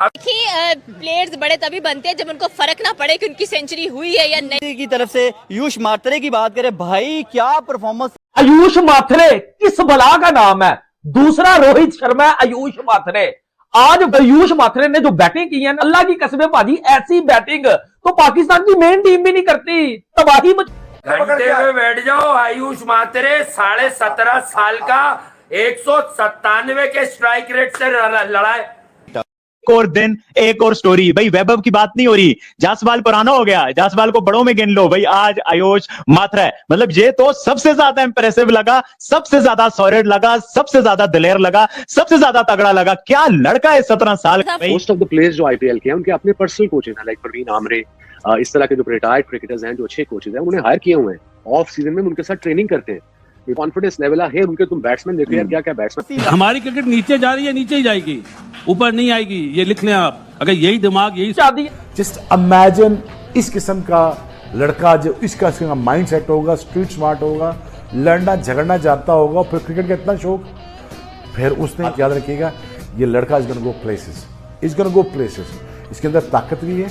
Players बड़े तभी बनते हैं जब उनको फर्क ना पड़े कि उनकी सेंचुरी हुई है या नहीं। की तरफ से आयुष मात्रे की बात करें, भाई क्या परफॉर्मेंस। आयुष मात्रे किस बला का नाम है? दूसरा रोहित शर्मा, आयुष मात्रे। आज आयुष मात्रे ने जो बैटिंग की है, अल्लाह की कसम भाजी, ऐसी बैटिंग तो पाकिस्तान की मेन टीम भी नहीं करती। तबाही घंटे में बैठ जाओ। आयुष मात्रे 17.5 साल का 197 के स्ट्राइक रेट से लड़ा है। एक और दिन एक और स्टोरी। भाई वैभव की बात नहीं हो रही, जायसवाल पुराना हो गया, जायसवाल को बड़ों में गिन लो। भाई आज आयुष मात्रा है, मतलब ये तो सबसे ज्यादा इंप्रेसिव लगा, सबसे ज्यादा सॉलिड लगा, सबसे ज्यादा दिलेर लगा, सबसे ज्यादा तगड़ा लगा। क्या लड़का है 17 साल। मोस्ट ऑफ द प्लेयर्स जो आईपीएल के हैं उनके अपने पर्सनल कोचेज हैं, लाइक परवीन आमरे, इस तरह के जो रिटायर्ड क्रिकेटर्स हैं, जो अच्छे कोचेज हैं, उन्हें हायर किए हुए हैं। ऑफ सीजन में उनके साथ ट्रेनिंग करते हैं। कॉन्फिडेंस लेवल है उनके। तुम बैट्समैन देखो यार, क्या क्या बैट्समैन। हमारी क्रिकेट नीचे जा रही है, नीचे ही जाएगी, ऊपर नहीं आएगी, ये लिख लें आप। अगर यही दिमाग, यही शादी। जस्ट इमेजिन इस किस्म का लड़का, जो इसका माइंड सेट होगा, स्ट्रीट स्मार्ट होगा, लड़ना झगड़ना जानता होगा, फिर क्रिकेट का इतना शौक, फिर उसने याद रखिएगा ये लड़का is gonna go places, is gonna go places. इसके अंदर ताकत भी है,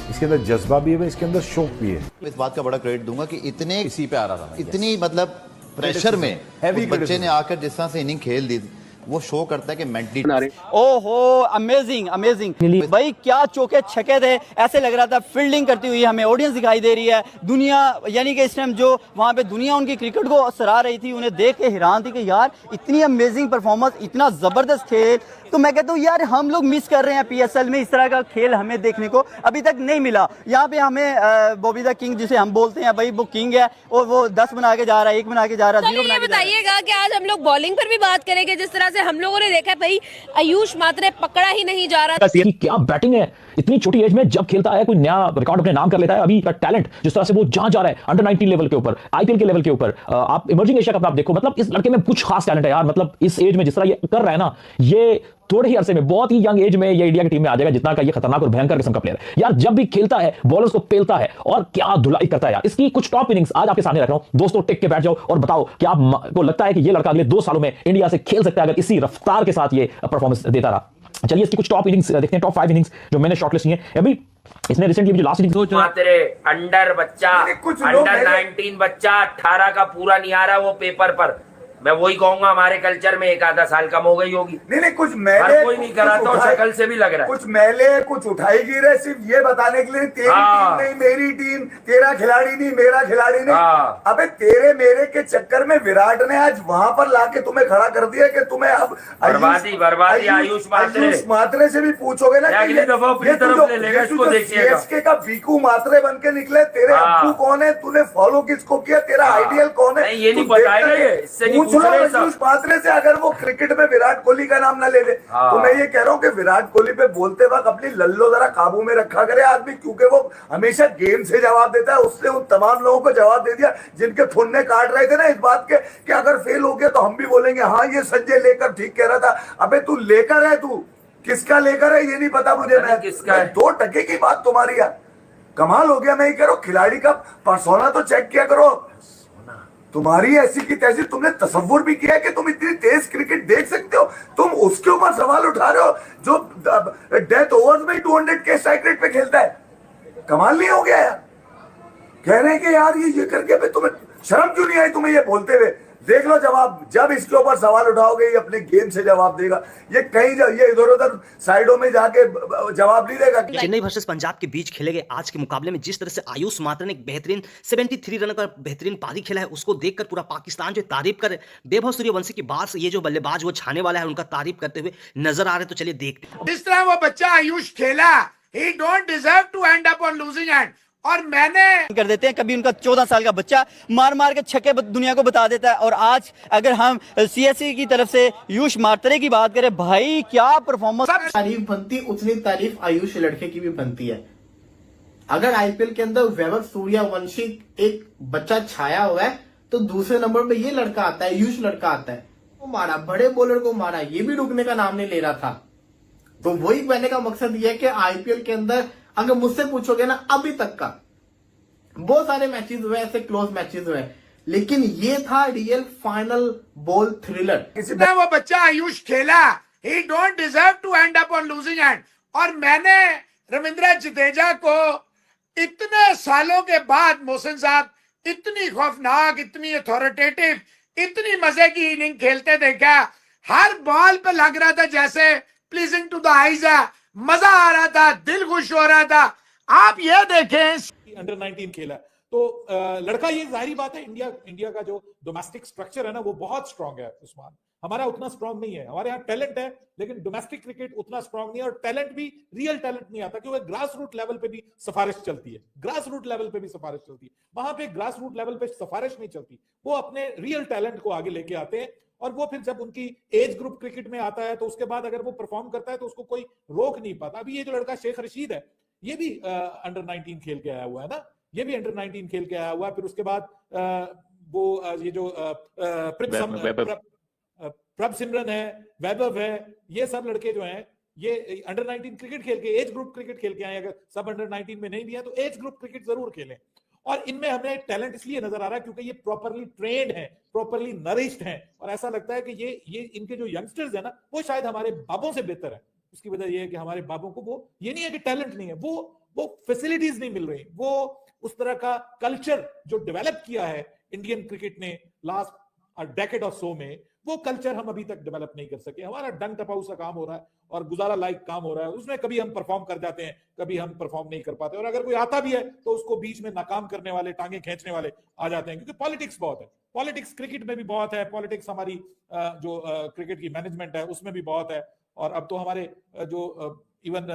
इसके अंदर जज्बा भी है, इसके अंदर शौक भी है। इस बात का बड़ा क्रेडिट दूंगा कि इतने इसी पे आ रहा था, इतनी मतलब प्रेशर में बच्चे ने आकर जिस तरह से इनिंग खेल दी, वो शो करता है कि मेंटली। ओहो, अमेजिंग अमेजिंग भाई, क्या चौके छक्के थे। ऐसे लग रहा था फील्डिंग करती हुई हमें ऑडियंस दिखाई दे रही है। दुनिया यानी कि इस टाइम जो वहां पे दुनिया उनकी क्रिकेट को सराह रही थी, उन्हें देख के हैरान थी कि यार इतनी अमेजिंग परफॉर्मेंस, इतना जबरदस्त खेल। तो मैं कहता हूँ यार हम लोग मिस कर रहे हैं पीएसएल में, इस तरह का खेल हमें देखने को अभी तक नहीं मिला। यहाँ पे हमें बॉबी द किंग जिसे हम बोलते हैं, भाई वो किंग है और वो 10 बना के जा रहा है, 1 बना के जा रहा है, 0 बना के जा रहा है। बताइएगा कि आज हम लोग बॉलिंग पर भी बात करेंगे, जिस तरह से हम लोगों ने देखा भाई आयुष मात्रे पकड़ा ही नहीं जा रहा। क्या बैटिंग है, इतनी छोटी एज में जब खेलता है, कोई नया रिकॉर्ड अपने नाम कर लेता है। अभी का टैलेंट जिस तरह से वो जहां जा रहा है, अंडर 19 लेवल के ऊपर, आईपीएल के लेवल के ऊपर, आप इमर्जिंग एशिया कप आप देखो, मतलब इस लड़के में कुछ खास टैलेंट है यार। मतलब इस एज में जिस तरह ये कर रहा है ना, ये थोड़े ही अरसे में, बहुत ही यंग एज में ये इंडिया की टीम में आ जाएगा। जितना का ये खतरनाक और भयंकर किस्म का प्लेयर है यार। जब भी खेलता है बॉलर्स को पेलता है और क्या धुलाई करता है यार। इसकी कुछ टॉप इनिंग्स आज आपके सामने रख रहा हूं दोस्तों, टिक के बैठ जाओ और बताओ कि आपको लगता है कि ये लड़का अगले 2 सालों में इंडिया से खेल सकता है अगर इसी रफ्तार के साथ ये परफॉर्मेंस देता रहा। चलिए इसकी कुछ टॉप इनिंग्स देखते हैं, टॉप 5 इनिंग्स जो मैंने शॉर्टलिस्ट की है। अभी इसने रिसेंटली जो लास्ट इनिंग्स मात्रे अंडर बच्चा, अंडर 19 बच्चा 18 का पूरा नहीं आ रहा वो पेपर पर। मैं वही कहूंगा, हमारे कल्चर में 1 आधा साल कम हो गई होगी। नहीं कुछ मैले कोई नहीं कराता और शक्ल से भी लग रहा है। कुछ मैले कुछ उठाई गिरे, सिर्फ ये बताने के लिए तेरी टीम नहीं मेरी टीम, तेरा खिलाड़ी नहीं मेरा खिलाड़ी नहीं। अबे तेरे मेरे के चक्कर में विराट ने आज वहां पर लाके तुम्हें खड़ा कर दिया कि तुम्हें अब बर्बादी आयुष मात्रे से भी पूछोगे ना सीएसके का वीकू मात्रे बन के निकले। तेरे अब्बू कौन है, तूने फॉलो किसको किया, तेरा आइडियल कौन है, ये नहीं बताएगा। आयुष मात्रे से अगर वो क्रिकेट में विराट कोहली का नाम ना ले ले, तो मैं ये कह रहा हूँ कि विराट कोहली पे बोलते वक्त अपनी लल्लो जरा काबू में रखा करे आदमी, क्योंकि वो हमेशा गेम से जवाब देता है। उसने उन तमाम लोगों को जवाब दे दिया जिनके थुन्ने काट रहे थे ना इस बात के कि अगर फेल हो गया तो हम भी बोलेंगे हाँ ये संजय लेकर ठीक कह रहा था। अबे तू लेकर है, तू किसका लेकर है ये नहीं पता मुझे। मैं किसका 2% की बात तुम्हारी यार, कमाल हो गया। मैं ये कह रहा हूँ खिलाड़ी का पर्सोना तो चेक किया करो। तुम्हारी ऐसी की तैसी, तुमने तसव्वुर भी किया कि तुम इतनी तेज क्रिकेट देख सकते हो, तुम उसके ऊपर सवाल उठा रहे हो जो डेथ ओवर्स में 200 के स्ट्राइक रेट पे खेलता है। कमाल नहीं हो गया यार। कह रहे हैं कि यार ये करके तुम्हें शर्म क्यों नहीं आई तुम्हें ये बोलते हुए। देख लो जवाब, जब इसके ऊपर सवाल उठाओगे ये अपने गेम से जवाब देगा। ये कहीं ये इधर उधर साइडों में जाके जवाब नहीं देगा। चेन्नई वर्सेस पंजाब के बीच खेले गए आज के मुकाबले में जिस तरह से आयुष मात्रा ने एक बेहतरीन 73 रन का बेहतरीन पारी खेला है, उसको देखकर पूरा पाकिस्तान जो तारीफ करे। वैभव सूर्यवंशी की बात से ये जो बल्लेबाज वो छाने वाला है उनका तारीफ करते हुए नजर आ रहे। तो चलिए देखते हैं जिस तरह वो बच्चा आयुष खेला, he don't deserve to end up on losing end. और मैंने कर देते हैं कभी उनका 14 साल का बच्चा मार मार के छक्के दुनिया को बता देता है। और आज अगर हम सीएससी की तरफ से आयुष मात्रे की बात करें, भाई क्या परफॉर्मेंस। तारीफ बनती उतनी तारीफ आयुष लड़के की भी बनती है। अगर आईपीएल के अंदर वैभव सूर्यवंशी एक बच्चा छाया हुआ है, तो दूसरे नंबर पे ये लड़का आता है, आयुष लड़का आता है। वो मारा, बड़े बॉलर को मारा, ये भी रुकने का नाम नहीं ले रहा था। तो वही कहने का मकसद ये है कि आईपीएल के अंदर अगर मुझसे पूछोगे ना, अभी तक का बहुत सारे मैचेस हुए, ऐसे क्लोज मैचेस हुए, लेकिन ये था रियल फाइनल बॉल थ्रिलर। वो बच्चा आयुष खेला, he don't deserve to end up on losing end. और मैंने रविंद्र जडेजा को इतने सालों के बाद मोहसिन साहब इतनी खौफनाक, इतनी अथॉरिटेटिव, इतनी मजे की इनिंग खेलते देखा। हर बॉल पे लग रहा था जैसे प्लीजिंग टू द आईज है, मजा आ रहा था, दिल खुश हो रहा था। आप ये देखें, अंडर 19 खेला तो लड़का, ये जाहिर बात है इंडिया का जो डोमेस्टिक स्ट्रक्चर है ना वो बहुत स्ट्रांग है उस्मान। हमारा उतना स्ट्रांग नहीं है। हमारे यहाँ टैलेंट है लेकिन डोमेस्टिक क्रिकेट उतना स्ट्रांग नहीं है, और टैलेंट भी रियल टैलेंट नहीं आता क्योंकि ग्रास रूट लेवल पे भी सिफारिश चलती है। ग्रास रूट लेवल पे भी सिफारिश चलती है, वहां पे ग्रास रूट लेवल पे सिफारिश नहीं चलती। वो अपने रियल टैलेंट को आगे लेके आते हैं, और वो फिर जब उनकी एज ग्रुप क्रिकेट में आता है तो उसके बाद अगर वो परफॉर्म करता है तो उसको कोई रोक नहीं पाता। अभी ये जो लड़का शेख रशीद है ये भी अंडर 19 खेल के आया हुआ है ना, ये भी अंडर 19 खेल के आया हुआ है। फिर उसके बाद वो ये जो प्रभ सिमरन है, वैभव है, ये सब लड़के जो हैं ये अंडर 19 क्रिकेट खेल के, एज ग्रुप क्रिकेट खेल के आए। अगर सब अंडर 19 में नहीं भी है तो एज ग्रुप क्रिकेट जरूर खेलें। और इनमें हमें टैलेंट इसलिए नजर आ रहा है क्योंकि ये प्रॉपरली ट्रेन्ड है, प्रॉपरली नरिश्ड है, और ऐसा लगता है कि ये इनके जो यंगस्टर्स है ना वो शायद हमारे बाबों से बेहतर है। उसकी वजह यह है कि हमारे बाबों को वो ये नहीं है कि टैलेंट नहीं है, वो फैसिलिटीज नहीं मिल रही, वो उस तरह का कल्चर जो डेवलप किया है इंडियन क्रिकेट ने लास्ट डेकेड और सो में, वो कल्चर हम अभी तक डेवलप नहीं कर सके। हमारा डंग टपाऊ सा काम हो रहा है और गुजारा लाइक काम हो रहा है, उसमें कभी हम परफॉर्म कर जाते हैं, कभी हम परफॉर्म नहीं कर पाते, और अगर कोई आता भी है तो उसको बीच में नाकाम करने वाले, टांगे खींचने वाले आ जाते हैं, क्योंकि पॉलिटिक्स बहुत है। पॉलिटिक्स क्रिकेट में भी बहुत है, पॉलिटिक्स हमारी जो क्रिकेट की मैनेजमेंट है उसमें भी बहुत है। और अब तो हमारे जो इवन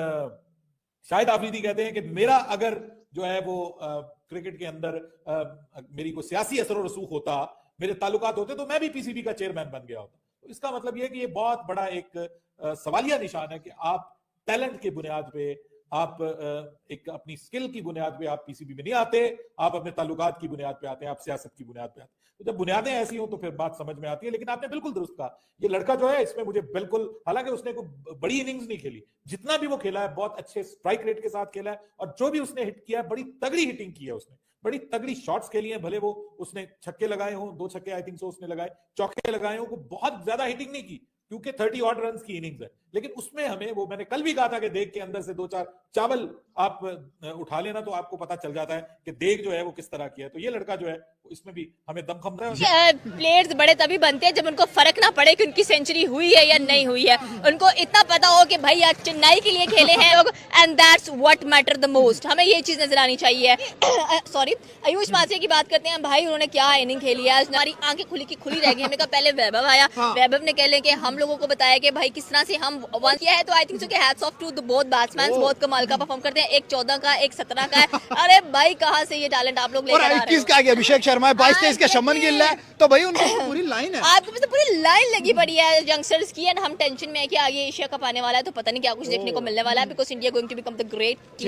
शाहिद आफरीदी कहते हैं कि मेरा अगर जो है वो क्रिकेट के अंदर मेरी कोई सियासी असर और रसूख होता, मेरे ताल्लुकात होते, तो मैं भी पीसीबी का चेयरमैन बन गया होता। तो इसका मतलब यह है कि ये बहुत बड़ा एक सवालिया निशान है कि आप टैलेंट की बुनियाद पे, आप एक अपनी स्किल की बुनियाद पे आप पीसीबी में नहीं आते, आप अपने ताल्लुकात की बुनियाद पे आते हैं, आप सियासत की बुनियाद पे आते हैं। तो जब बुनियादें ऐसी हो तो फिर बात समझ में आती है। लेकिन आपने बिल्कुल दुरुस्त कहा, ये लड़का जो है इसमें मुझे बिल्कुल, हालांकि उसने कोई बड़ी इनिंग्स नहीं खेली, जितना भी वो खेला है बहुत अच्छे स्ट्राइक रेट के साथ खेला है, और जो भी उसने हिट किया है बड़ी तगड़ी हिटिंग की है उसने, बड़ी तगड़ी शॉट्स खेली हैं। भले वो उसने छक्के लगाए हों, 2 छक्के आई थिंक सो उसने लगाए, चौके लगाए हों, बहुत ज्यादा हिटिंग नहीं की क्योंकि 30 ऑड रन की इनिंग्स है, लेकिन उसमें हमें, वो मैंने कल भी कहा था कि देख के अंदर से 2-4 चावल आप उठा लेना तो आपको पता चल जाता है कि देख जो है वो किस तरह की है। तो ये लड़का जो है इसमें भी हमें दम खम रहा है। प्लेयर्स बड़े तभी बनते हैं जब उनको फर्क ना पड़े कि उनकी सेंचुरी हुई है या नहीं हुई है, उनको इतना पता हो कि भाई आज चेन्नई के लिए खेले हैं लोग, and that's what matter the most. हमें ये चीज नजर आनी चाहिए। सॉरी, आयुष मासिया की बात करते हैं। भाई उन्होंने क्या इनिंग खेली है, हमारी आंखें खुली रह गई। हमने कहा पहले वैभव आया, वैभव ने कह लें कि हम लोगों को बताया कि भाई किस तरह से हम वन किया है, तो आई थिंक सो कि hats off to the both batsman, बहुत कमाल का परफॉर्म करते हैं। एक 14 का, एक 17 का है। अरे भाई कहाँ से ये टैलेंट आप लोग लेकर आ रहे हो? अभिषेक शर्मा है, 22-23 का शमन गिल है, तो भाई उनको पूरी लाइन है, आपको तो पूरी लाइन लगी पड़ी है यंगस्टर्स की। एंड हम टेंशन में है कि आगे एशिया कप आने वाला है तो पता नहीं क्या कुछ देखने को मिलने वाला है, because India going to become the great team.